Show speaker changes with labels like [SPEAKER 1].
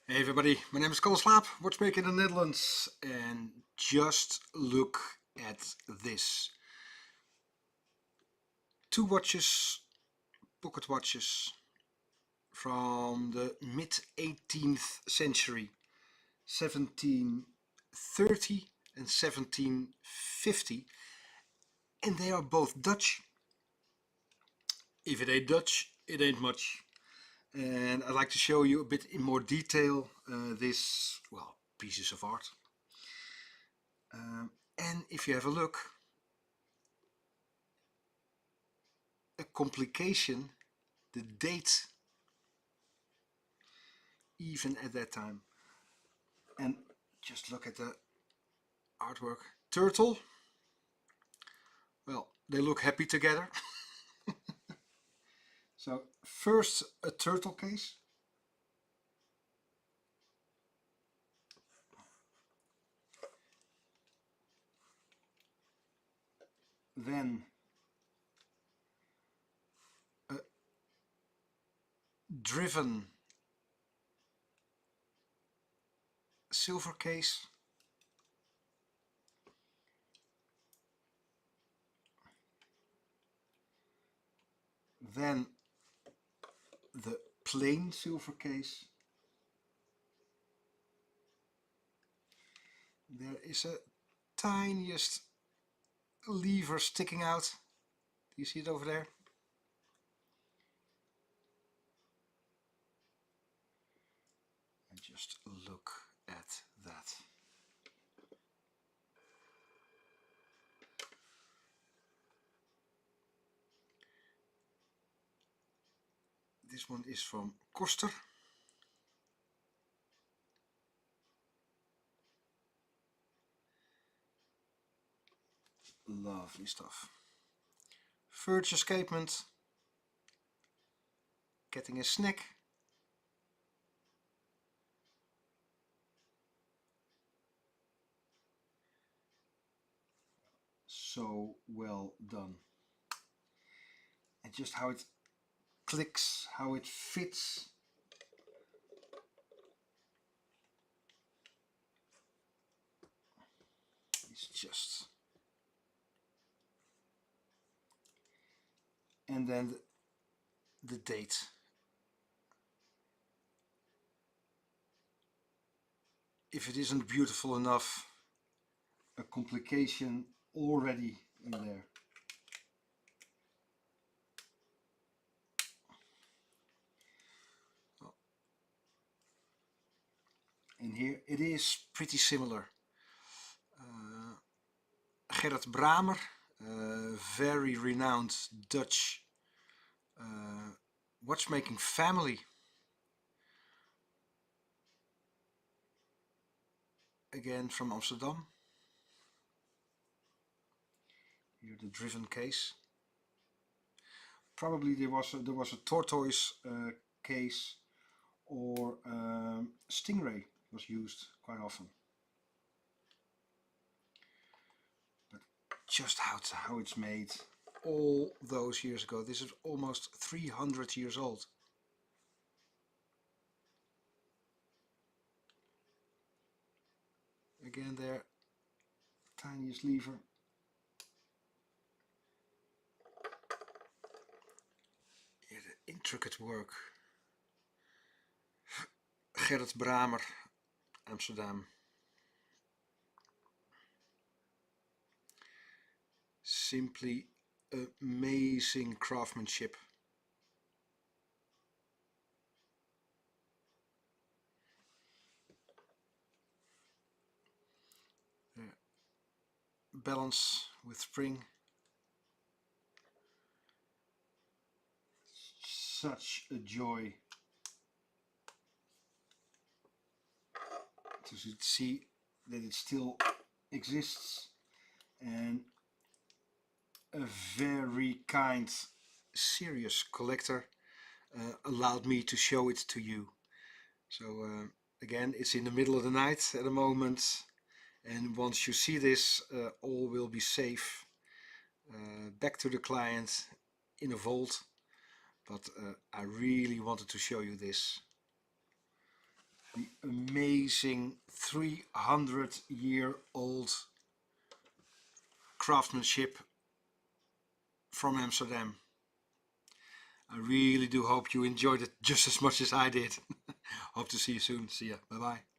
[SPEAKER 1] Hey everybody, my name is Kalle Slaap, watchmaker in the Netherlands, and just look at this. Two watches, pocket watches from the mid 18th century, 1730 and 1750, and they are both Dutch. If it ain't Dutch, it ain't much. And I'd like to show you a bit in more detail this, well, pieces of art. And if you have a look, a complication, the date, even at that time. And just look at the artwork. Turtle, well, they look happy together. So first a turtle case. Then a driven silver case. Then the plain silver case. There is a tiniest lever sticking out. Do you see it over there? And just look at that. This one is from Koster. Lovely stuff. Verge escapement. Getting a snack. So well done. And just how it clicks, how it fits. It's just... And then the date. If it isn't beautiful enough, a complication already in there. And here it is pretty similar. Gerard Bramer, very renowned Dutch watchmaking family. Again from Amsterdam. Here the driven case. Probably there was a tortoise case, or stingray was used quite often. But just how it's made all those years ago. This is almost 300 years old. Again there, tiniest lever. Here the intricate work. Gerard Bramer, Amsterdam. Simply amazing craftsmanship. Balance with spring. Such a joy to see that it still exists, and a very kind, serious collector allowed me to show it to you. So again, it's in the middle of the night at the moment, and once you see this, all will be safe back to the client in a vault. But I really wanted to show you this. the amazing 300-year-old craftsmanship from Amsterdam. I really do hope you enjoyed it just as much as I did. Hope to see you soon. See ya. Bye bye.